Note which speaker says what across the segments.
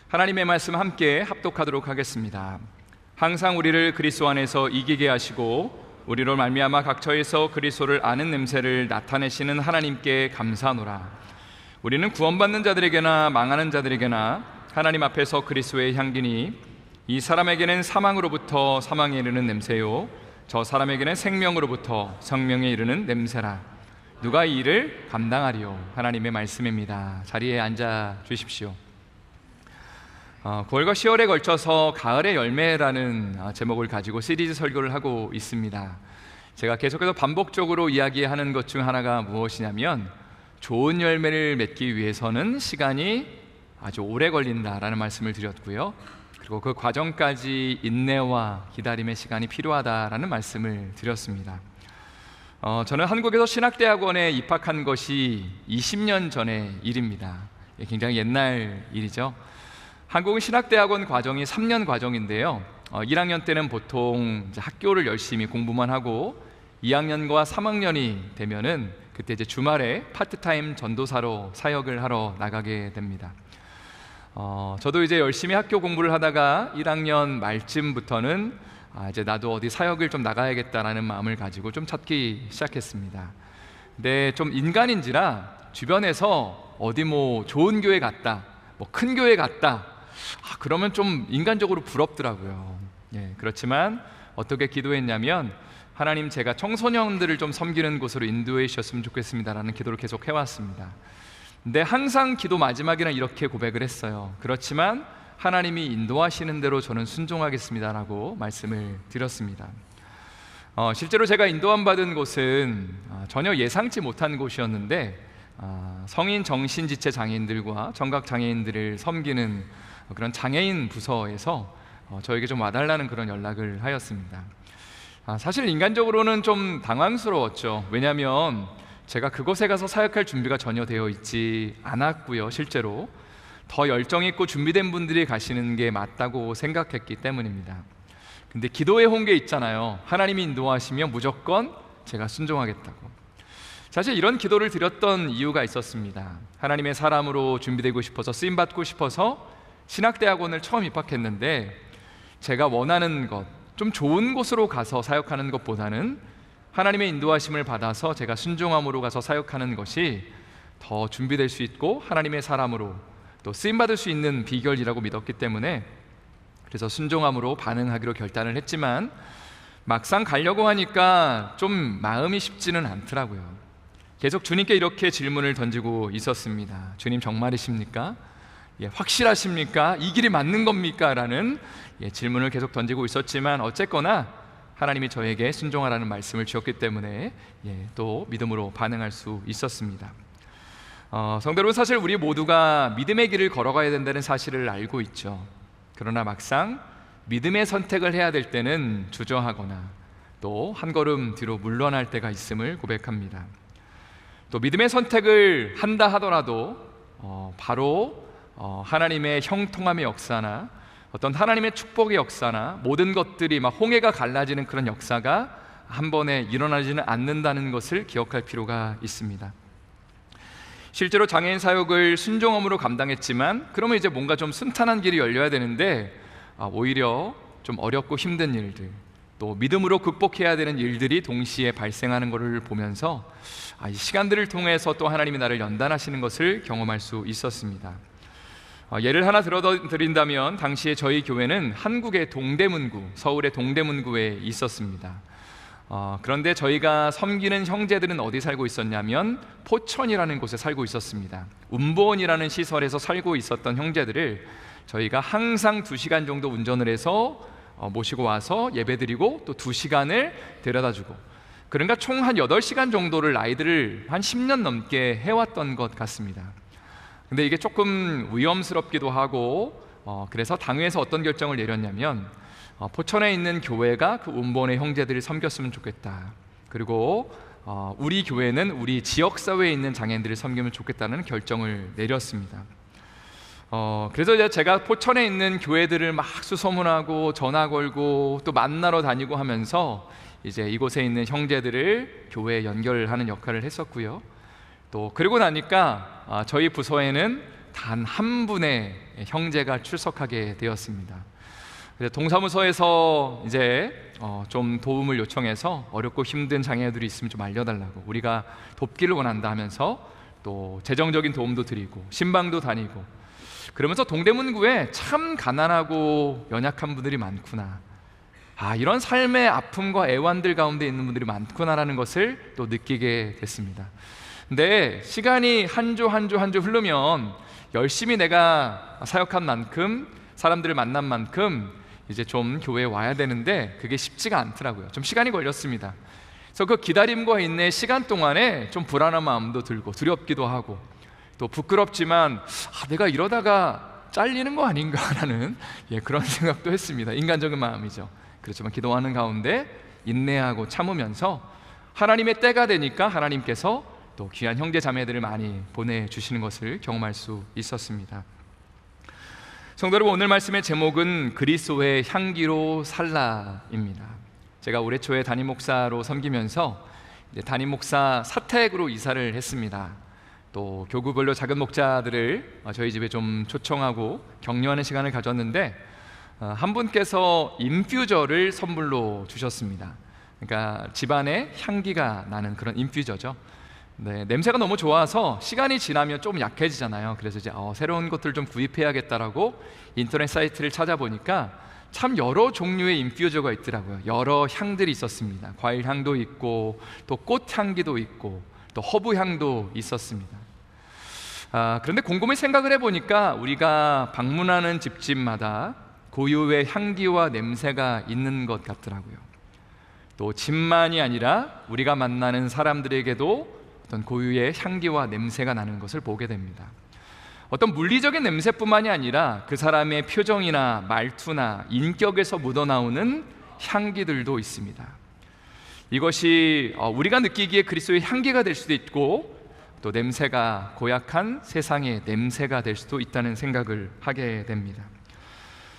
Speaker 1: 하나님의 말씀 함께 합독하도록 하겠습니다. 항상 우리를 그리스도 안에서 이기게 하시고 우리로 말미암아 각처에서 그리스도를 아는 냄새를 나타내시는 하나님께 감사하노라. 우리는 구원받는 자들에게나 망하는 자들에게나 하나님 앞에서 그리스도의 향기니 이 사람에게는 사망으로부터 사망에 이르는 냄새요 저 사람에게는 생명으로부터 생명에 이르는 냄새라. 누가 이 일을 감당하리요? 하나님의 말씀입니다. 자리에 앉아 주십시오. 9월과 10월에 걸쳐서 가을의 열매라는 제목을 가지고 시리즈 설교를 하고 있습니다. 제가 계속해서 반복적으로 이야기하는 것 중 하나가 무엇이냐면 좋은 열매를 맺기 위해서는 시간이 아주 오래 걸린다라는 말씀을 드렸고요, 그리고 그 과정까지 인내와 기다림의 시간이 필요하다라는 말씀을 드렸습니다. 저는 한국에서 신학대학원에 입학한 것이 20년 전의 일입니다. 굉장히 옛날 일이죠. 한국은 신학대학원 과정이 3년 과정인데요, 1학년 때는 보통 이제 학교를 열심히 공부만 하고 2학년과 3학년이 되면은 그때 이제 주말에 파트타임 전도사로 사역을 하러 나가게 됩니다. 저도 이제 열심히 학교 공부를 하다가 1학년 말쯤부터는 이제 나도 어디 사역을 좀 나가야겠다라는 마음을 가지고 좀 찾기 시작했습니다. 근데 좀 인간인지라 주변에서 어디 뭐 좋은 교회 갔다, 뭐 큰 교회 갔다, 그러면 좀 인간적으로 부럽더라고요. 그렇지만 어떻게 기도했냐면 하나님, 제가 청소년들을 좀 섬기는 곳으로 인도해 주셨으면 좋겠습니다라는 기도를 계속 해왔습니다. 근데 항상 기도 마지막에는 이렇게 고백을 했어요. 그렇지만 하나님이 인도하시는 대로 저는 순종하겠습니다라고 말씀을 드렸습니다. 실제로 제가 인도함 받은 곳은 전혀 예상치 못한 곳이었는데 성인 정신지체 장애인들과 정각 장애인들을 섬기는 그런 장애인 부서에서 저에게 좀 와달라는 그런 연락을 하였습니다. 사실 인간적으로는 좀 당황스러웠죠. 왜냐하면 제가 그곳에 가서 사역할 준비가 전혀 되어 있지 않았고요, 실제로 더 열정 있고 준비된 분들이 가시는 게 맞다고 생각했기 때문입니다. 근데 기도의 홍게 있잖아요. 하나님이 인도하시면 무조건 제가 순종하겠다고. 사실 이런 기도를 드렸던 이유가 있었습니다. 하나님의 사람으로 준비되고 싶어서, 쓰임받고 싶어서 신학대학원을 처음 입학했는데 제가 원하는 것, 좀 좋은 곳으로 가서 사역하는 것보다는 하나님의 인도하심을 받아서 제가 순종함으로 가서 사역하는 것이 더 준비될 수 있고 하나님의 사람으로 또 쓰임받을 수 있는 비결이라고 믿었기 때문에, 그래서 순종함으로 반응하기로 결단을 했지만 막상 가려고 하니까 좀 마음이 쉽지는 않더라고요. 계속 주님께 이렇게 질문을 던지고 있었습니다. 주님, 정말이십니까? 확실하십니까? 이 길이 맞는 겁니까? 라는 질문을 계속 던지고 있었지만 어쨌거나 하나님이 저에게 순종하라는 말씀을 주셨기 때문에 또 믿음으로 반응할 수 있었습니다. 성도 여러분, 사실 우리 모두가 믿음의 길을 걸어가야 된다는 사실을 알고 있죠. 그러나 막상 믿음의 선택을 해야 될 때는 주저하거나 또 한 걸음 뒤로 물러날 때가 있음을 고백합니다. 또 믿음의 선택을 한다 하더라도 바로 하나님의 형통함의 역사나 어떤 하나님의 축복의 역사나 모든 것들이 막 홍해가 갈라지는 그런 역사가 한 번에 일어나지는 않는다는 것을 기억할 필요가 있습니다. 실제로 장애인 사역을 순종함으로 감당했지만 그러면 이제 뭔가 좀 순탄한 길이 열려야 되는데 오히려 좀 어렵고 힘든 일들, 또 믿음으로 극복해야 되는 일들이 동시에 발생하는 것을 보면서 이 시간들을 통해서 또 하나님이 나를 연단하시는 것을 경험할 수 있었습니다. 예를 하나 들어드린다면 당시에 저희 교회는 한국의 동대문구, 서울의 동대문구에 있었습니다. 그런데 저희가 섬기는 형제들은 어디 살고 있었냐면 포천이라는 곳에 살고 있었습니다. 운보원이라는 시설에서 살고 있었던 형제들을 저희가 항상 2시간 정도 운전을 해서 모시고 와서 예배드리고 또 2시간을 데려다주고, 그러니까 총 한 8시간 정도를 아이들을 한 10년 넘게 해왔던 것 같습니다. 근데 이게 조금 위험스럽기도 하고 그래서 당회에서 어떤 결정을 내렸냐면 포천에 있는 교회가 그 운본의 형제들을 섬겼으면 좋겠다, 그리고 우리 교회는 우리 지역사회에 있는 장애인들을 섬기면 좋겠다는 결정을 내렸습니다. 그래서 이제 제가 포천에 있는 교회들을 막 수소문하고 전화 걸고 또 만나러 다니고 하면서 이제 이곳에 있는 형제들을 교회에 연결하는 역할을 했었고요. 또 그러고 나니까 저희 부서에는 단 한 분의 형제가 출석하게 되었습니다. 그래서 동사무소에서 이제 좀 도움을 요청해서 어렵고 힘든 장애들이 있으면 좀 알려달라고, 우리가 돕기를 원한다 하면서 또 재정적인 도움도 드리고 신방도 다니고, 그러면서 동대문구에 참 가난하고 연약한 분들이 많구나, 이런 삶의 아픔과 애환들 가운데 있는 분들이 많구나라는 것을 또 느끼게 됐습니다. 근데 시간이 한 주 한 주 한 주 흐르면 열심히 내가 사역한 만큼, 사람들을 만난 만큼 이제 좀 교회에 와야 되는데 그게 쉽지가 않더라고요. 좀 시간이 걸렸습니다. 그래서 그 기다림과 인내 시간 동안에 좀 불안한 마음도 들고 두렵기도 하고, 또 부끄럽지만 내가 이러다가 잘리는 거 아닌가라는 그런 생각도 했습니다. 인간적인 마음이죠. 그렇지만 기도하는 가운데 인내하고 참으면서 하나님의 때가 되니까 하나님께서 또 귀한 형제 자매들을 많이 보내주시는 것을 경험할 수 있었습니다. 성도 여러분, 오늘 말씀의 제목은 그리스도의 향기로 살라입니다. 제가 올해 초에 담임 목사로 섬기면서 담임 목사 사택으로 이사를 했습니다. 또 교구별로 작은 목자들을 저희 집에 좀 초청하고 격려하는 시간을 가졌는데, 한 분께서 인퓨저를 선물로 주셨습니다. 그러니까 집안에 향기가 나는 그런 인퓨저죠. 네, 냄새가 너무 좋아서 시간이 지나면 좀 약해지잖아요. 그래서 이제 새로운 것들을 좀 구입해야겠다라고 인터넷 사이트를 찾아보니까 참 여러 종류의 인퓨저가 있더라고요. 여러 향들이 있었습니다. 과일 향도 있고 또 꽃 향기도 있고 또 허브 향도 있었습니다. 그런데 곰곰이 생각을 해보니까 우리가 방문하는 집집마다 고유의 향기와 냄새가 있는 것 같더라고요. 또 집만이 아니라 우리가 만나는 사람들에게도 어떤 고유의 향기와 냄새가 나는 것을 보게 됩니다. 어떤 물리적인 냄새뿐만이 아니라 그 사람의 표정이나 말투나 인격에서 묻어나오는 향기들도 있습니다. 이것이 우리가 느끼기에 그리스도의 향기가 될 수도 있고, 또 냄새가 고약한 세상의 냄새가 될 수도 있다는 생각을 하게 됩니다.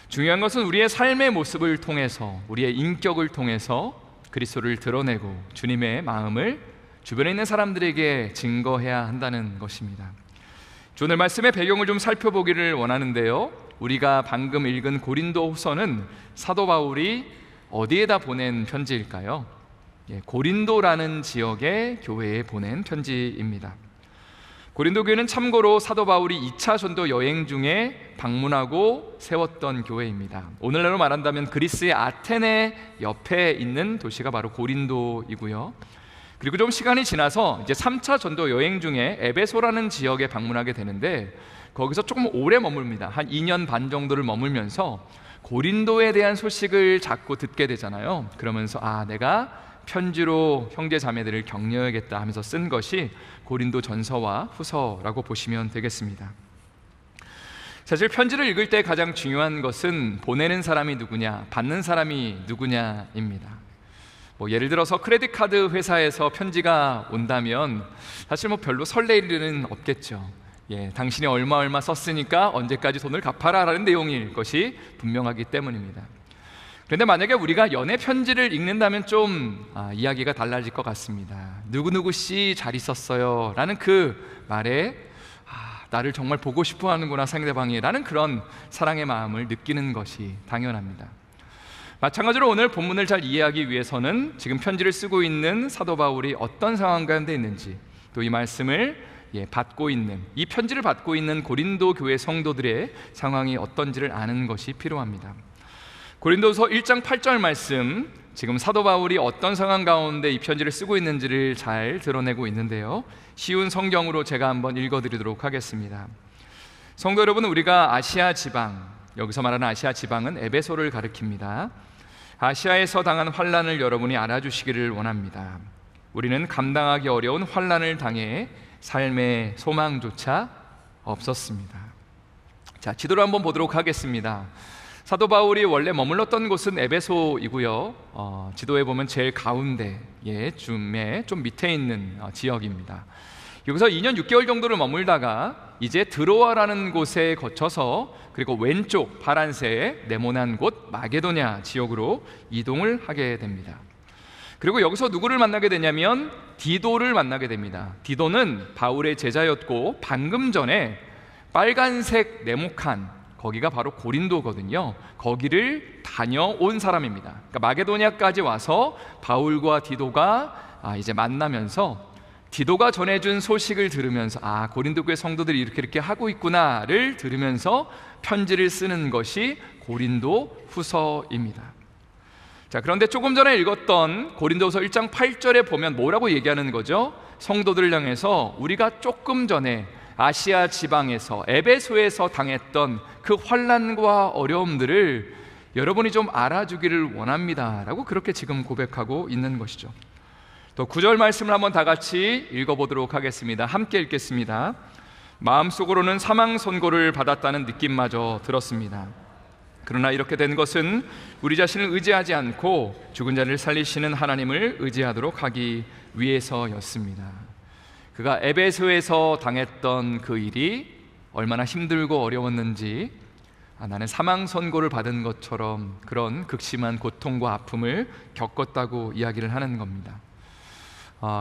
Speaker 1: 중요한 것은 우리의 삶의 모습을 통해서, 우리의 인격을 통해서 그리스도를 드러내고 주님의 마음을 주변에 있는 사람들에게 증거해야 한다는 것입니다. 오늘 말씀의 배경을 좀 살펴보기를 원하는데요, 우리가 방금 읽은 고린도후서는 사도 바울이 어디에다 보낸 편지일까요? 고린도라는 지역의 교회에 보낸 편지입니다. 고린도 교회는 참고로 사도 바울이 2차 전도 여행 중에 방문하고 세웠던 교회입니다. 오늘날로 말한다면 그리스의 아테네 옆에 있는 도시가 바로 고린도이고요. 그리고 좀 시간이 지나서 이제 3차 전도 여행 중에 에베소라는 지역에 방문하게 되는데, 거기서 조금 오래 머뭅니다. 한 2년 반 정도를 머물면서 고린도에 대한 소식을 자꾸 듣게 되잖아요. 그러면서 내가 편지로 형제 자매들을 격려해야겠다 하면서 쓴 것이 고린도 전서와 후서라고 보시면 되겠습니다. 사실 편지를 읽을 때 가장 중요한 것은 보내는 사람이 누구냐, 받는 사람이 누구냐입니다. 예를 들어서 크레딧 카드 회사에서 편지가 온다면 사실 별로 설레일 일은 없겠죠. 당신이 얼마 썼으니까 언제까지 돈을 갚아라라는 내용일 것이 분명하기 때문입니다. 그런데 만약에 우리가 연애 편지를 읽는다면 좀 이야기가 달라질 것 같습니다. 누구누구 씨 잘 있었어요 라는 그 말에 나를 정말 보고 싶어 하는구나 상대방이, 라는 그런 사랑의 마음을 느끼는 것이 당연합니다. 마찬가지로 오늘 본문을 잘 이해하기 위해서는 지금 편지를 쓰고 있는 사도 바울이 어떤 상황 가운데 있는지, 또 이 말씀을 받고 있는, 이 편지를 받고 있는 고린도 교회 성도들의 상황이 어떤지를 아는 것이 필요합니다. 고린도서 1장 8절 말씀, 지금 사도 바울이 어떤 상황 가운데 이 편지를 쓰고 있는지를 잘 드러내고 있는데요, 쉬운 성경으로 제가 한번 읽어드리도록 하겠습니다. 성도 여러분, 우리가 아시아 지방, 여기서 말하는 아시아 지방은 에베소를 가리킵니다. 아시아에서 당한 환난을 여러분이 알아주시기를 원합니다. 우리는 감당하기 어려운 환난을 당해 삶의 소망조차 없었습니다. 자, 지도를 한번 보도록 하겠습니다. 사도 바울이 원래 머물렀던 곳은 에베소이고요. 지도에 보면 제일 가운데 줌에 좀 밑에 있는 지역입니다. 여기서 2년 6개월 정도를 머물다가 이제 드로아라는 곳에 거쳐서 그리고 왼쪽 파란색 네모난 곳 마게도냐 지역으로 이동을 하게 됩니다. 그리고 여기서 누구를 만나게 되냐면 디도를 만나게 됩니다. 디도는 바울의 제자였고 방금 전에 빨간색 네모칸, 거기가 바로 고린도거든요. 거기를 다녀온 사람입니다. 그러니까 마게도냐까지 와서 바울과 디도가 이제 만나면서 디도가 전해준 소식을 들으면서 고린도 교회 성도들이 이렇게 하고 있구나를 들으면서 편지를 쓰는 것이 고린도 후서입니다. 자, 그런데 조금 전에 읽었던 고린도서 1장 8절에 보면 뭐라고 얘기하는 거죠? 성도들을 향해서 우리가 조금 전에 아시아 지방에서 에베소에서 당했던 그 환난과 어려움들을 여러분이 좀 알아주기를 원합니다 라고 그렇게 지금 고백하고 있는 것이죠. 또 9절 말씀을 한번 다 같이 읽어보도록 하겠습니다. 함께 읽겠습니다. 마음속으로는 사망 선고를 받았다는 느낌마저 들었습니다. 그러나 이렇게 된 것은 우리 자신을 의지하지 않고 죽은 자를 살리시는 하나님을 의지하도록 하기 위해서였습니다. 그가 에베소에서 당했던 그 일이 얼마나 힘들고 어려웠는지, 나는 사망 선고를 받은 것처럼 그런 극심한 고통과 아픔을 겪었다고 이야기를 하는 겁니다.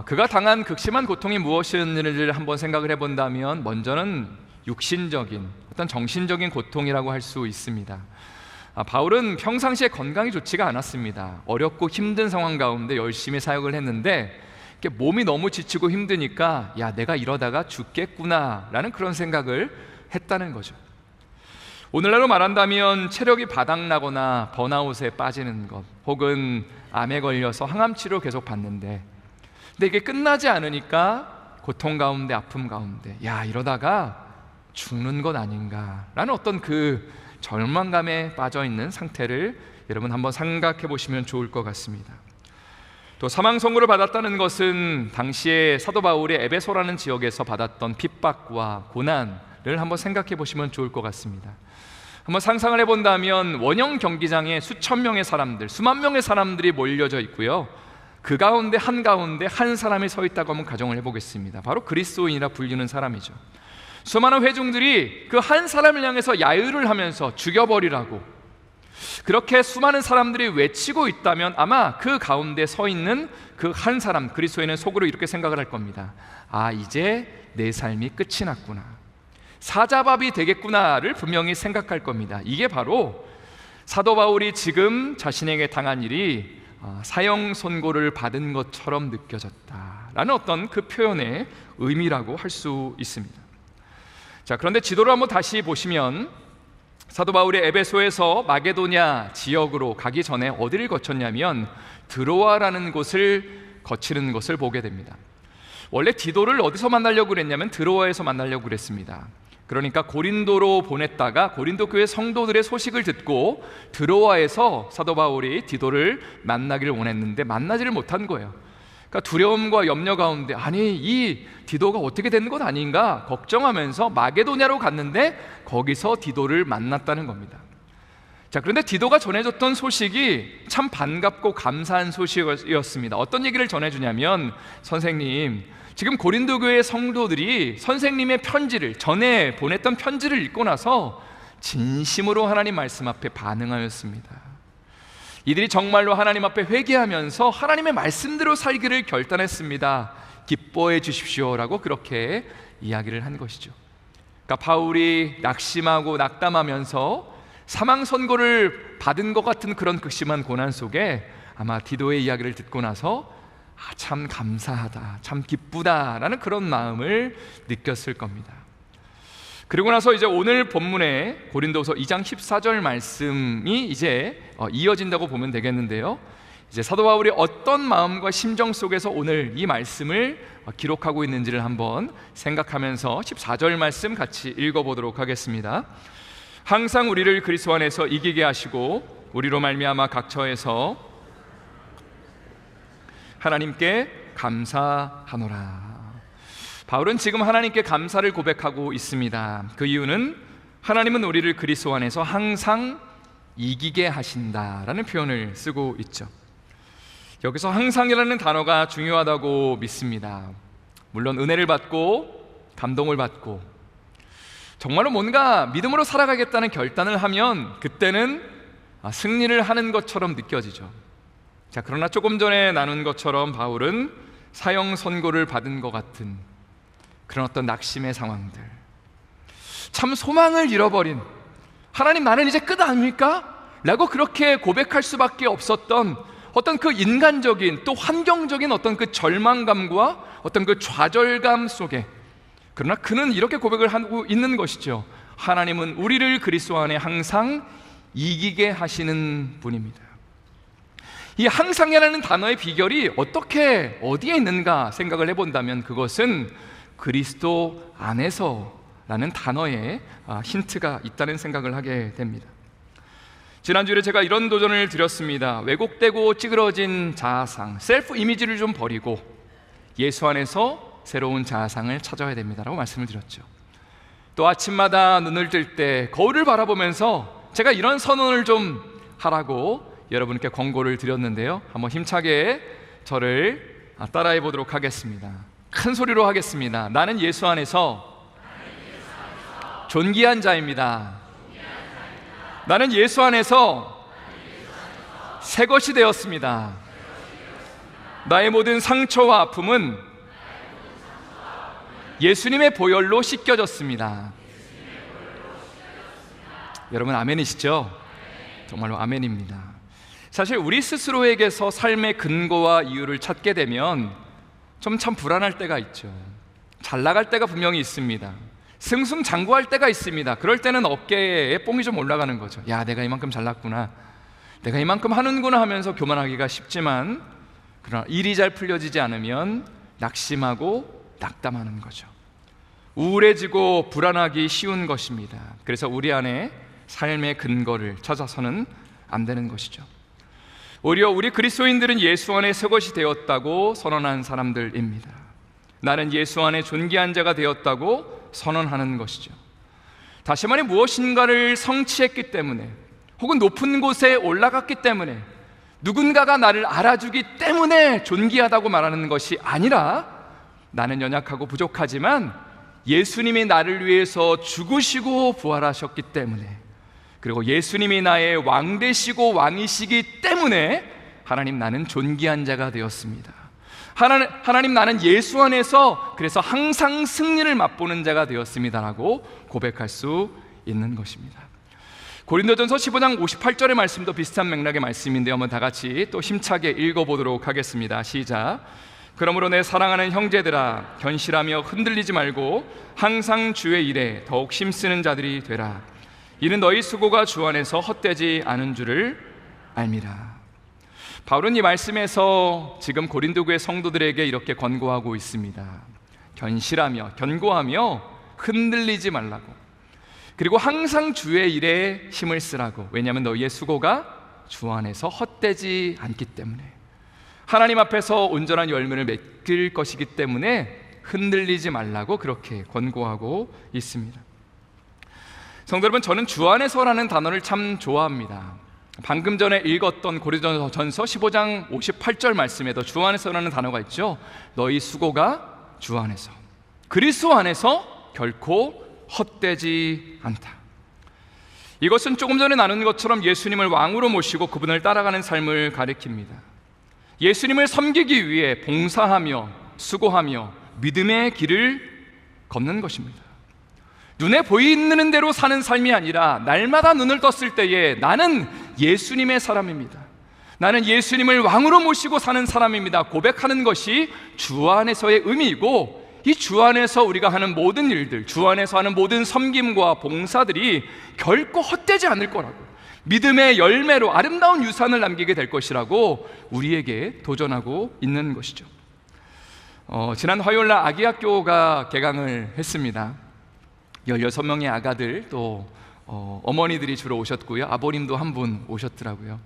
Speaker 1: 그가 당한 극심한 고통이 무엇이었는지를 한번 생각을 해본다면 먼저는 육신적인 어떤 정신적인 고통이라고 할 수 있습니다. 바울은 평상시에 건강이 좋지가 않았습니다. 어렵고 힘든 상황 가운데 열심히 사역을 했는데 몸이 너무 지치고 힘드니까 내가 이러다가 죽겠구나 라는 그런 생각을 했다는 거죠. 오늘날로 말한다면 체력이 바닥나거나 번아웃에 빠지는 것, 혹은 암에 걸려서 항암치료 계속 받는데 근데 이게 끝나지 않으니까 고통 가운데 아픔 가운데 이러다가 죽는 것 아닌가 라는 어떤 그 절망감에 빠져있는 상태를 여러분 한번 생각해 보시면 좋을 것 같습니다. 또 사망 선고를 받았다는 것은 당시에 사도 바울이 에베소라는 지역에서 받았던 핍박과 고난을 한번 생각해 보시면 좋을 것 같습니다. 한번 상상을 해본다면 원형 경기장에 수천 명의 사람들, 수만 명의 사람들이 몰려져 있고요, 그 가운데 한가운데 한 사람이 서 있다고 한번 가정을 해보겠습니다. 바로 그리스도인이라 불리는 사람이죠. 수많은 회중들이 그 한 사람을 향해서 야유를 하면서 죽여버리라고 그렇게 수많은 사람들이 외치고 있다면 아마 그 가운데 서 있는 그 한 사람, 그리스도인은 속으로 이렇게 생각을 할 겁니다. 이제 내 삶이 끝이 났구나, 사자밥이 되겠구나를 분명히 생각할 겁니다. 이게 바로 사도 바울이 지금 자신에게 당한 일이 사형 선고를 받은 것처럼 느껴졌다라는 어떤 그 표현의 의미라고 할 수 있습니다. 자, 그런데 지도를 한번 다시 보시면 사도 바울이 에베소에서 마게도냐 지역으로 가기 전에 어디를 거쳤냐면 드로아라는 곳을 거치는 것을 보게 됩니다. 원래 디도를 어디서 만나려고 그랬냐면 드로아에서 만나려고 그랬습니다. 그러니까 고린도로 보냈다가 고린도 교회 성도들의 소식을 듣고 드로아에서 사도 바울이 디도를 만나기를 원했는데 만나지를 못한 거예요. 그러니까 두려움과 염려 가운데 이 디도가 어떻게 된 것 아닌가 걱정하면서 마게도냐로 갔는데 거기서 디도를 만났다는 겁니다. 자, 그런데 디도가 전해줬던 소식이 참 반갑고 감사한 소식이었습니다. 어떤 얘기를 전해주냐면, 선생님, 지금 고린도 교회 성도들이 선생님의 편지를, 전에 보냈던 편지를 읽고 나서 진심으로 하나님 말씀 앞에 반응하였습니다. 이들이 정말로 하나님 앞에 회개하면서 하나님의 말씀대로 살기를 결단했습니다. 기뻐해 주십시오라고 그렇게 이야기를 한 것이죠. 그러니까 바울이 낙심하고 낙담하면서 사망 선고를 받은 것 같은 그런 극심한 고난 속에 아마 디도의 이야기를 듣고 나서 참 감사하다, 참 기쁘다라는 그런 마음을 느꼈을 겁니다. 그리고 나서 이제 오늘 본문에 고린도서 2장 14절 말씀이 이제 이어진다고 보면 되겠는데요, 이제 사도 바울이 어떤 마음과 심정 속에서 오늘 이 말씀을 기록하고 있는지를 한번 생각하면서 14절 말씀 같이 읽어보도록 하겠습니다. 항상 우리를 그리스도 안에서 이기게 하시고 우리로 말미암아 각 처에서 하나님께 감사하노라. 바울은 지금 하나님께 감사를 고백하고 있습니다. 그 이유는 하나님은 우리를 그리스도 안에서 항상 이기게 하신다라는 표현을 쓰고 있죠. 여기서 항상이라는 단어가 중요하다고 믿습니다. 물론 은혜를 받고 감동을 받고 정말로 뭔가 믿음으로 살아가겠다는 결단을 하면 그때는 승리를 하는 것처럼 느껴지죠. 자, 그러나 조금 전에 나눈 것처럼 바울은 사형 선고를 받은 것 같은 그런 어떤 낙심의 상황들, 참 소망을 잃어버린, 하나님 나는 이제 끝 아닙니까? 라고 그렇게 고백할 수밖에 없었던 어떤 그 인간적인 또 환경적인 어떤 그 절망감과 어떤 그 좌절감 속에, 그러나 그는 이렇게 고백을 하고 있는 것이죠. 하나님은 우리를 그리스도 안에 항상 이기게 하시는 분입니다. 이 항상이라는 단어의 비결이 어디에 있는가 생각을 해본다면 그것은 그리스도 안에서라는 단어에 힌트가 있다는 생각을 하게 됩니다. 지난주에 제가 이런 도전을 드렸습니다. 왜곡되고 찌그러진 자아상, 셀프 이미지를 좀 버리고 예수 안에서 새로운 자아상을 찾아야 됩니다라고 말씀을 드렸죠. 또 아침마다 눈을 뜰 때 거울을 바라보면서 제가 이런 선언을 좀 하라고 여러분께 권고를 드렸는데요. 한번 힘차게 저를 따라해 보도록 하겠습니다. 큰 소리로 하겠습니다. 나는 예수 안에서 존귀한 자입니다. 나는 예수 안에서 새 것이 되었습니다. 나의 모든 상처와 아픔은 예수님의 보혈로 씻겨졌습니다. 여러분 아멘이시죠? 정말로 아멘입니다. 사실 우리 스스로에게서 삶의 근거와 이유를 찾게 되면 좀 참 불안할 때가 있죠. 잘 나갈 때가 분명히 있습니다. 승승장구할 때가 있습니다. 그럴 때는 어깨에 뽕이 좀 올라가는 거죠. 야, 내가 이만큼 잘났구나, 내가 이만큼 하는구나 하면서 교만하기가 쉽지만, 그러나 일이 잘 풀려지지 않으면 낙심하고 낙담하는 거죠. 우울해지고 불안하기 쉬운 것입니다. 그래서 우리 안에 삶의 근거를 찾아서는 안 되는 것이죠. 오히려 우리 그리스도인들은 예수 안에 새 것이 되었다고 선언한 사람들입니다. 나는 예수 안에 존귀한 자가 되었다고 선언하는 것이죠. 다시 말해 무엇인가를 성취했기 때문에, 혹은 높은 곳에 올라갔기 때문에, 누군가가 나를 알아주기 때문에 존귀하다고 말하는 것이 아니라, 나는 연약하고 부족하지만 예수님이 나를 위해서 죽으시고 부활하셨기 때문에, 그리고 예수님이 나의 왕 되시고 왕이시기 때문에 하나님 나는 존귀한 자가 되었습니다. 하나님 나는 예수 안에서 그래서 항상 승리를 맛보는 자가 되었습니다라고 고백할 수 있는 것입니다. 고린도전서 15장 58절의 말씀도 비슷한 맥락의 말씀인데 한번 다 같이 또 힘차게 읽어보도록 하겠습니다. 시작. 그러므로 내 사랑하는 형제들아, 견실하며 흔들리지 말고 항상 주의 일에 더욱 힘쓰는 자들이 되라. 이는 너희 수고가 주 안에서 헛되지 않은 줄을 알미라. 바울은 이 말씀에서 지금 고린도 교회 성도들에게 이렇게 권고하고 있습니다. 견실하며, 견고하며 흔들리지 말라고, 그리고 항상 주의 일에 힘을 쓰라고. 왜냐하면 너희의 수고가 주 안에서 헛되지 않기 때문에, 하나님 앞에서 온전한 열매를 맺을 것이기 때문에 흔들리지 말라고 그렇게 권고하고 있습니다. 성도 여러분, 저는 주 안에서라는 단어를 참 좋아합니다. 방금 전에 읽었던 고린도전서 15장 58절 말씀에도 주 안에서라는 단어가 있죠. 너희 수고가 주 안에서, 그리스도 안에서 결코 헛되지 않다. 이것은 조금 전에 나눈 것처럼 예수님을 왕으로 모시고 그분을 따라가는 삶을 가리킵니다. 예수님을 섬기기 위해 봉사하며 수고하며 믿음의 길을 걷는 것입니다. 눈에 보이는 대로 사는 삶이 아니라 날마다 눈을 떴을 때에 나는 예수님의 사람입니다, 나는 예수님을 왕으로 모시고 사는 사람입니다 고백하는 것이 주 안에서의 의미이고, 이 주 안에서 우리가 하는 모든 일들, 주 안에서 하는 모든 섬김과 봉사들이 결코 헛되지 않을 거라고, 믿음의 열매로 아름다운 유산을 남기게 될 것이라고 우리에게 도전하고 있는 것이죠. 지난 화요일날 아기학교가 개강을 했습니다. 16명의 아가들, 또 어머니들이 주로 오셨고요, 아버님도 한 분 오셨더라고요.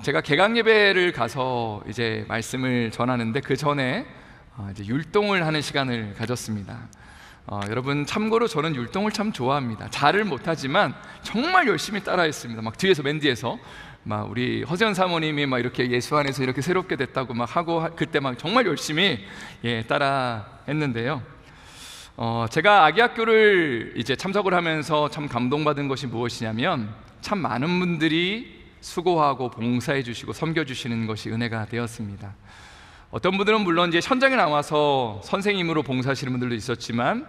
Speaker 1: 제가 개강 예배를 가서 이제 말씀을 전하는데 그 전에 이제 율동을 하는 시간을 가졌습니다. 여러분 참고로 저는 율동을 참 좋아합니다. 잘을 못하지만 정말 열심히 따라했습니다. 막 뒤에서, 맨 뒤에서 막 우리 허재현 사모님이 막 이렇게 예수 안에서 이렇게 새롭게 됐다고 막 하고, 그때 막 정말 열심히 따라했는데요. 제가 아기학교를 이제 참석을 하면서 참 감동받은 것이 무엇이냐면, 참 많은 분들이 수고하고 봉사해 주시고 섬겨 주시는 것이 은혜가 되었습니다. 어떤 분들은 물론 이제 현장에 나와서 선생님으로 봉사하시는 분들도 있었지만,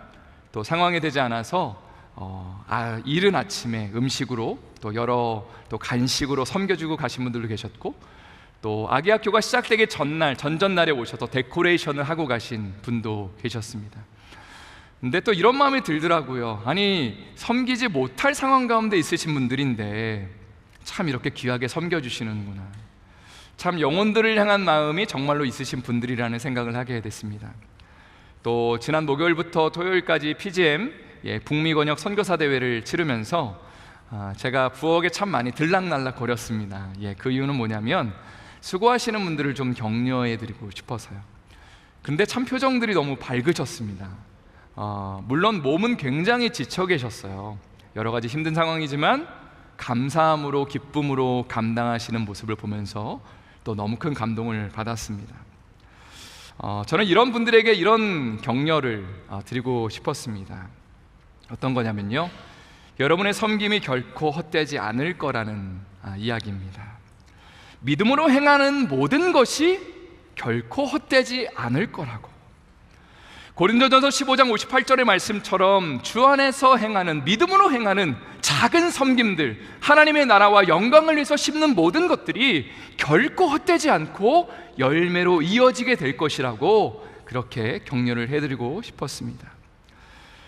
Speaker 1: 또 상황이 되지 않아서 이른 아침에 음식으로 또 간식으로 섬겨주고 가신 분들도 계셨고, 또 아기 학교가 시작되기 전전날에 오셔서 데코레이션을 하고 가신 분도 계셨습니다. 근데 또 이런 마음이 들더라고요. 아니, 섬기지 못할 상황 가운데 있으신 분들인데 참 이렇게 귀하게 섬겨주시는구나. 참 영혼들을 향한 마음이 정말로 있으신 분들이라는 생각을 하게 됐습니다. 또 지난 목요일부터 토요일까지 PGM 북미권역 선교사 대회를 치르면서 제가 부엌에 참 많이 들락날락 거렸습니다. 그 이유는 뭐냐면 수고하시는 분들을 좀 격려해드리고 싶어서요. 근데 참 표정들이 너무 밝으셨습니다. 물론 몸은 굉장히 지쳐 계셨어요. 여러 가지 힘든 상황이지만 감사함으로 기쁨으로 감당하시는 모습을 보면서 또 너무 큰 감동을 받았습니다. 저는 이런 분들에게 이런 격려를 드리고 싶었습니다. 어떤 거냐면요, 여러분의 섬김이 결코 헛되지 않을 거라는 이야기입니다. 믿음으로 행하는 모든 것이 결코 헛되지 않을 거라고. 고린도전서 15장 58절의 말씀처럼 주 안에서 행하는, 믿음으로 행하는 작은 섬김들, 하나님의 나라와 영광을 위해서 심는 모든 것들이 결코 헛되지 않고 열매로 이어지게 될 것이라고 그렇게 격려를 해드리고 싶었습니다.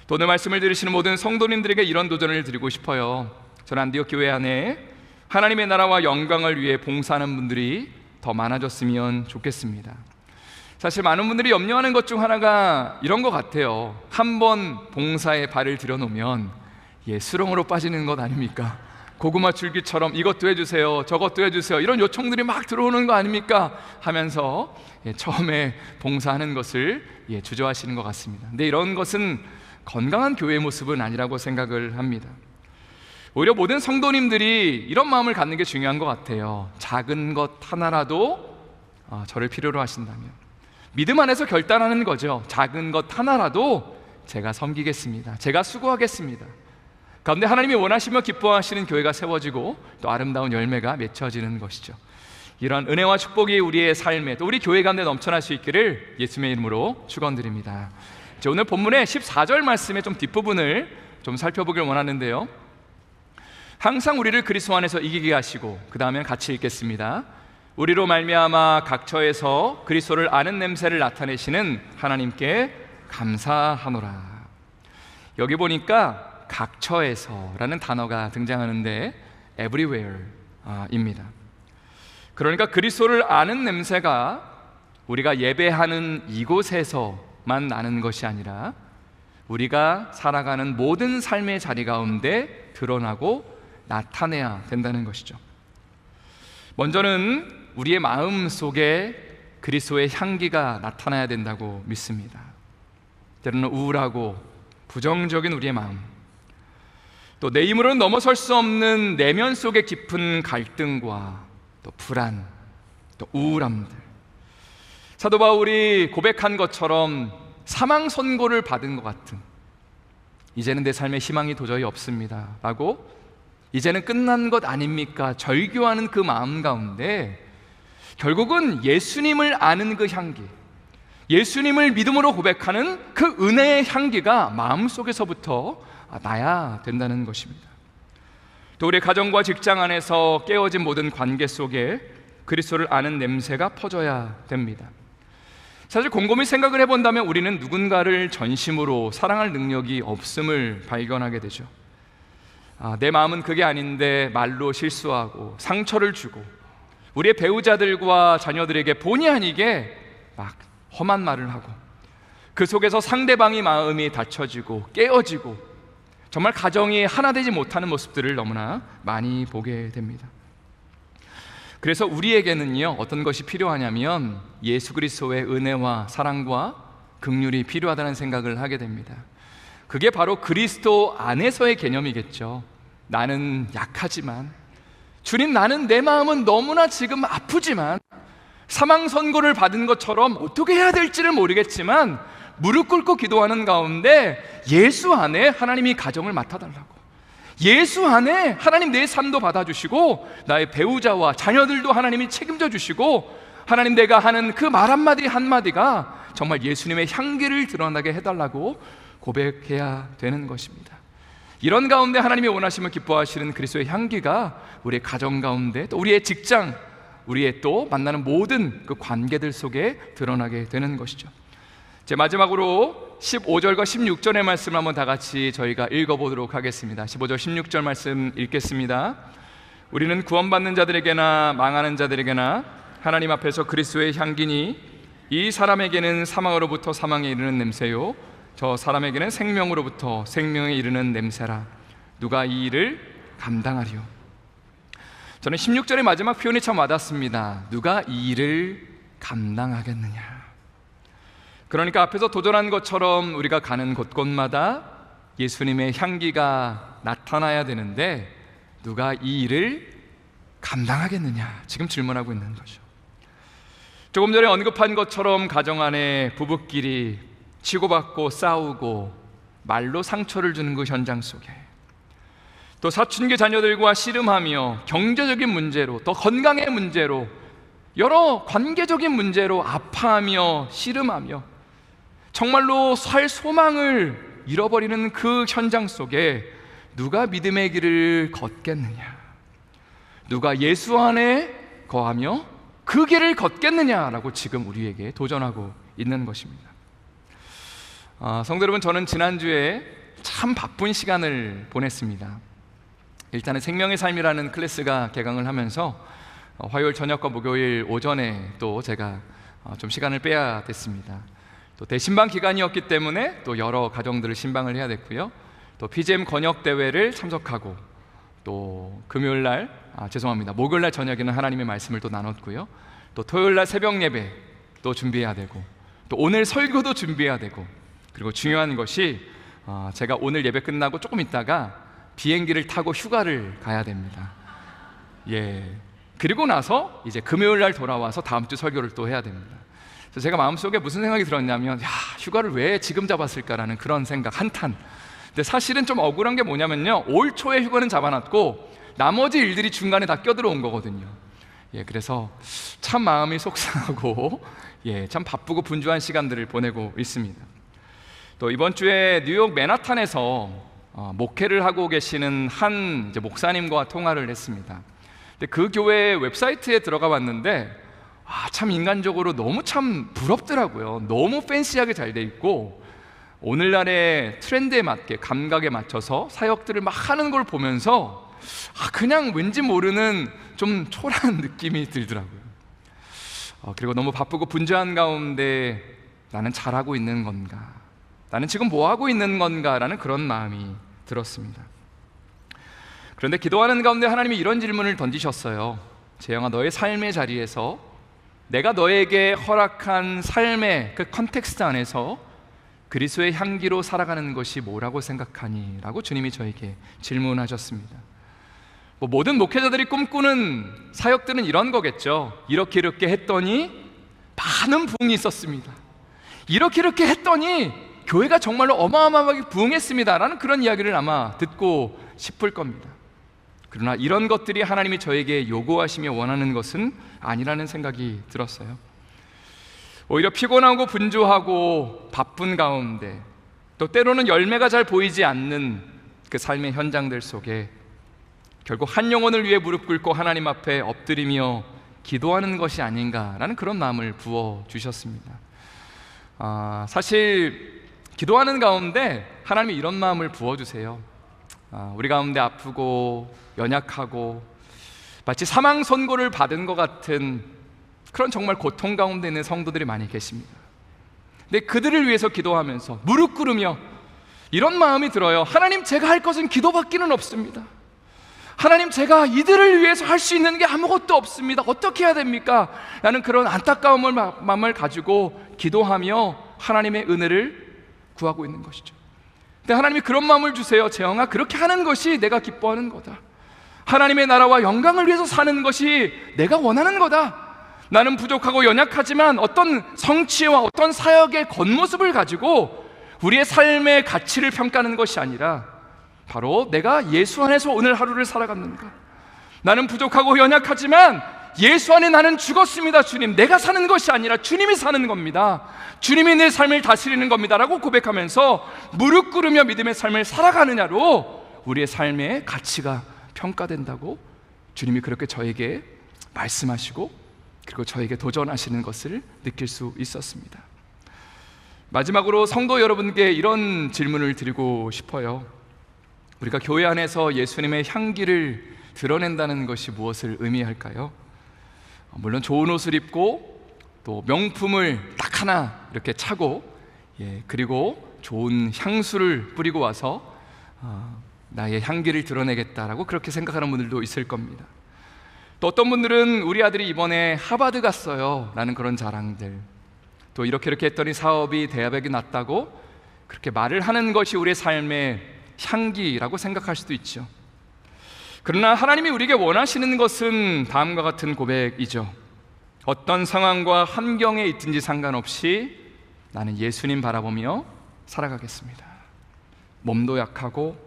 Speaker 1: 또 오늘 말씀을 들으시는 모든 성도님들에게 이런 도전을 드리고 싶어요. 저는 안디옥 교회 안에 하나님의 나라와 영광을 위해 봉사하는 분들이 더 많아졌으면 좋겠습니다. 사실 많은 분들이 염려하는 것 중 하나가 이런 것 같아요. 한번 봉사에 발을 들여놓으면 수렁으로 빠지는 것 아닙니까? 고구마 줄기처럼 이것도 해주세요, 저것도 해주세요, 이런 요청들이 막 들어오는 거 아닙니까? 하면서 처음에 봉사하는 것을 주저하시는 것 같습니다. 근데 이런 것은 건강한 교회의 모습은 아니라고 생각을 합니다. 오히려 모든 성도님들이 이런 마음을 갖는 게 중요한 것 같아요. 작은 것 하나라도 저를 필요로 하신다면, 믿음 안에서 결단하는 거죠. 작은 것 하나라도 제가 섬기겠습니다, 제가 수고하겠습니다. 그런데 하나님이 원하시며 기뻐하시는 교회가 세워지고 또 아름다운 열매가 맺혀지는 것이죠. 이러한 은혜와 축복이 우리의 삶에, 또 우리 교회 가운데 넘쳐날 수 있기를 예수님의 이름으로 축원드립니다. 오늘 본문의 14절 말씀의 좀 뒷부분을 좀 살펴보길 원하는데요, 항상 우리를 그리스도 안에서 이기게 하시고, 그 다음에 같이 읽겠습니다. 우리로 말미암아 각처에서 그리스도를 아는 냄새를 나타내시는 하나님께 감사하노라. 여기 보니까 각처에서라는 단어가 등장하는데 everywhere입니다. 그러니까 그리스도를 아는 냄새가 우리가 예배하는 이곳에서만 나는 것이 아니라 우리가 살아가는 모든 삶의 자리 가운데 드러나고 나타내야 된다는 것이죠. 먼저는 우리의 마음 속에 그리스도의 향기가 나타나야 된다고 믿습니다. 때로는 우울하고 부정적인 우리의 마음, 또 내 힘으로는 넘어설 수 없는 내면 속의 깊은 갈등과 또 불안, 또 우울함들, 사도 바울이 고백한 것처럼 사망 선고를 받은 것 같은, 이제는 내 삶에 희망이 도저히 없습니다 라고, 이제는 끝난 것 아닙니까? 절규하는 그 마음 가운데 결국은 예수님을 아는 그 향기, 예수님을 믿음으로 고백하는 그 은혜의 향기가 마음속에서부터 나야 된다는 것입니다. 또 우리 가정과 직장 안에서 깨어진 모든 관계 속에 그리스도를 아는 냄새가 퍼져야 됩니다. 사실 곰곰이 생각을 해본다면 우리는 누군가를 전심으로 사랑할 능력이 없음을 발견하게 되죠. 내 마음은 그게 아닌데 말로 실수하고 상처를 주고, 우리의 배우자들과 자녀들에게 본의 아니게 막 험한 말을 하고, 그 속에서 상대방의 마음이 닫혀지고 깨어지고, 정말 가정이 하나 되지 못하는 모습들을 너무나 많이 보게 됩니다. 그래서 우리에게는요, 어떤 것이 필요하냐면 예수 그리스도의 은혜와 사랑과 긍휼이 필요하다는 생각을 하게 됩니다. 그게 바로 그리스도 안에서의 개념이겠죠. 나는 약하지만, 주님, 나는 내 마음은 너무나 지금 아프지만, 사망 선고를 받은 것처럼 어떻게 해야 될지를 모르겠지만 무릎 꿇고 기도하는 가운데 예수 안에 하나님이 가정을 맡아달라고, 예수 안에 하나님 내 삶도 받아주시고 나의 배우자와 자녀들도 하나님이 책임져 주시고, 하나님 내가 하는 그 말 한마디 한마디가 정말 예수님의 향기를 드러나게 해달라고 고백해야 되는 것입니다. 이런 가운데 하나님이 원하시면 기뻐하시는 그리스도의 향기가 우리의 가정 가운데, 또 우리의 직장, 우리의 또 만나는 모든 그 관계들 속에 드러나게 되는 것이죠. 이제 마지막으로 15절과 16절의 말씀을 한번 다 같이 저희가 읽어보도록 하겠습니다. 15절 16절 말씀 읽겠습니다. 우리는 구원받는 자들에게나 망하는 자들에게나 하나님 앞에서 그리스도의 향기니 이 사람에게는 사망으로부터 사망에 이르는 냄새요 저 사람에게는 생명으로부터 생명에 이르는 냄새라. 누가 이 일을 감당하리요? 저는 16절의 마지막 표현이 참 와닿습니다. 누가 이 일을 감당하겠느냐. 그러니까 앞에서 도전한 것처럼 우리가 가는 곳곳마다 예수님의 향기가 나타나야 되는데 누가 이 일을 감당하겠느냐, 지금 질문하고 있는 거죠. 조금 전에 언급한 것처럼 가정 안에 부부끼리 치고받고 싸우고 말로 상처를 주는 그 현장 속에, 또 사춘기 자녀들과 씨름하며 경제적인 문제로, 또 건강의 문제로, 여러 관계적인 문제로 아파하며 씨름하며 정말로 살 소망을 잃어버리는 그 현장 속에 누가 믿음의 길을 걷겠느냐, 누가 예수 안에 거하며 그 길을 걷겠느냐라고 지금 우리에게 도전하고 있는 것입니다. 성도 여러분, 저는 지난주에 참 바쁜 시간을 보냈습니다. 일단은 생명의 삶이라는 클래스가 개강을 하면서 화요일 저녁과 목요일 오전에 또 제가 좀 시간을 빼야 됐습니다. 또 대신방 기간이었기 때문에 또 여러 가정들을 신방을 해야 됐고요. 또 PGM 권역 대회를 참석하고, 또 목요일날 저녁에는 하나님의 말씀을 또 나눴고요. 또 토요일날 새벽 예배 또 준비해야 되고, 또 오늘 설교도 준비해야 되고, 그리고 중요한 것이 제가 오늘 예배 끝나고 조금 있다가 비행기를 타고 휴가를 가야 됩니다. 그리고 나서 이제 금요일날 돌아와서 다음 주 설교를 또 해야 됩니다. 그래서 제가 마음속에 무슨 생각이 들었냐면, 휴가를 왜 지금 잡았을까라는 그런 생각 한탄. 근데 사실은 좀 억울한 게 뭐냐면요, 올 초에 휴가는 잡아놨고 나머지 일들이 중간에 다 껴들어온 거거든요. 그래서 참 마음이 속상하고 참 바쁘고 분주한 시간들을 보내고 있습니다. 또 이번 주에 뉴욕 맨하탄에서 목회를 하고 계시는 한 목사님과 통화를 했습니다. 근데 그 교회 웹사이트에 들어가 봤는데 참 인간적으로 너무 참 부럽더라고요. 너무 팬시하게 잘 돼 있고, 오늘날의 트렌드에 맞게 감각에 맞춰서 사역들을 막 하는 걸 보면서 그냥 왠지 모르는 좀 초라한 느낌이 들더라고요. 그리고 너무 바쁘고 분주한 가운데 나는 잘하고 있는 건가, 나는 지금 뭐 하고 있는 건가라는 그런 마음이 들었습니다. 그런데 기도하는 가운데 하나님이 이런 질문을 던지셨어요. 재영아, 너의 삶의 자리에서 내가 너에게 허락한 삶의 그 컨텍스트 안에서 그리스도의 향기로 살아가는 것이 뭐라고 생각하니? 라고 주님이 저에게 질문하셨습니다. 모든 목회자들이 꿈꾸는 사역들은 이런 거겠죠. 이렇게 했더니 많은 부흥이 있었습니다. 이렇게 했더니 교회가 정말로 어마어마하게 부흥했습니다 라는 그런 이야기를 아마 듣고 싶을 겁니다. 그러나 이런 것들이 하나님이 저에게 요구하시며 원하는 것은 아니라는 생각이 들었어요. 오히려 피곤하고 분주하고 바쁜 가운데, 또 때로는 열매가 잘 보이지 않는 그 삶의 현장들 속에 결국 한 영혼을 위해 무릎 꿇고 하나님 앞에 엎드리며 기도하는 것이 아닌가라는 그런 마음을 부어주셨습니다. 사실 기도하는 가운데 하나님이 이런 마음을 부어주세요. 우리 가운데 아프고 연약하고 마치 사망 선고를 받은 것 같은 그런 정말 고통 가운데 있는 성도들이 많이 계십니다. 근데 그들을 위해서 기도하면서 무릎 꿇으며 이런 마음이 들어요. 하나님, 제가 할 것은 기도밖에는 없습니다. 하나님, 제가 이들을 위해서 할 수 있는 게 아무것도 없습니다. 어떻게 해야 됩니까? 라는 그런 안타까운 마음을 가지고 기도하며 하나님의 은혜를 구하고 있는 것이죠. 근데 하나님이 그런 마음을 주세요. 재영아, 그렇게 하는 것이 내가 기뻐하는 거다. 하나님의 나라와 영광을 위해서 사는 것이 내가 원하는 거다. 나는 부족하고 연약하지만 어떤 성취와 어떤 사역의 겉모습을 가지고 우리의 삶의 가치를 평가하는 것이 아니라 바로 내가 예수 안에서 오늘 하루를 살아갔는가. 나는 부족하고 연약하지만 예수 안에 나는 죽었습니다. 주님, 내가 사는 것이 아니라 주님이 사는 겁니다. 주님이 내 삶을 다스리는 겁니다 라고 고백하면서 무릎 꿇으며 믿음의 삶을 살아가느냐로 우리의 삶의 가치가 평가된다고 주님이 그렇게 저에게 말씀하시고 그리고 저에게 도전하시는 것을 느낄 수 있었습니다. 마지막으로 성도 여러분께 이런 질문을 드리고 싶어요. 우리가 교회 안에서 예수님의 향기를 드러낸다는 것이 무엇을 의미할까요? 물론 좋은 옷을 입고 또 명품을 딱 하나 이렇게 차고 그리고 좋은 향수를 뿌리고 와서 나의 향기를 드러내겠다라고 그렇게 생각하는 분들도 있을 겁니다. 또 어떤 분들은 우리 아들이 이번에 하버드 갔어요 라는 그런 자랑들, 또 이렇게 했더니 사업이 대박이 났다고 그렇게 말을 하는 것이 우리의 삶의 향기라고 생각할 수도 있죠. 그러나 하나님이 우리에게 원하시는 것은 다음과 같은 고백이죠. 어떤 상황과 환경에 있든지 상관없이 나는 예수님 바라보며 살아가겠습니다. 몸도 약하고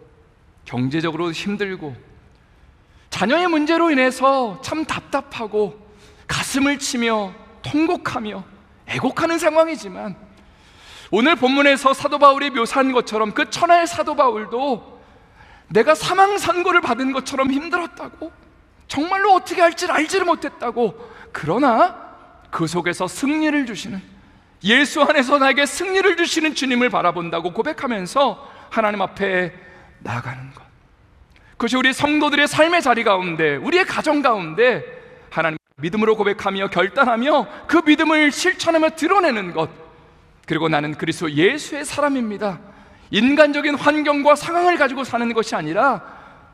Speaker 1: 경제적으로 힘들고 자녀의 문제로 인해서 참 답답하고 가슴을 치며 통곡하며 애곡하는 상황이지만 오늘 본문에서 사도 바울이 묘사한 것처럼 그 천하의 사도 바울도 내가 사망 선고를 받은 것처럼 힘들었다고, 정말로 어떻게 할지를 알지를 못했다고, 그러나 그 속에서 승리를 주시는, 예수 안에서 나에게 승리를 주시는 주님을 바라본다고 고백하면서 하나님 앞에 나아가는 것, 그것이 우리 성도들의 삶의 자리 가운데, 우리의 가정 가운데 하나님 믿음으로 고백하며 결단하며 그 믿음을 실천하며 드러내는 것, 그리고 나는 그리스도 예수의 사람입니다, 인간적인 환경과 상황을 가지고 사는 것이 아니라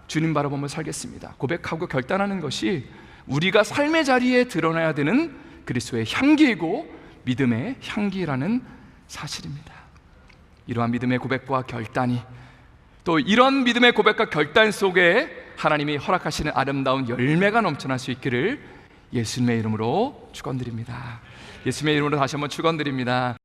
Speaker 1: 주님 바라보며 살겠습니다 고백하고 결단하는 것이 우리가 삶의 자리에 드러나야 되는 그리스도의 향기이고 믿음의 향기라는 사실입니다. 이러한 믿음의 고백과 결단이, 또 이런 믿음의 고백과 결단 속에 하나님이 허락하시는 아름다운 열매가 넘쳐날 수 있기를 예수님의 이름으로 축원드립니다. 예수님의 이름으로 다시 한번 축원드립니다.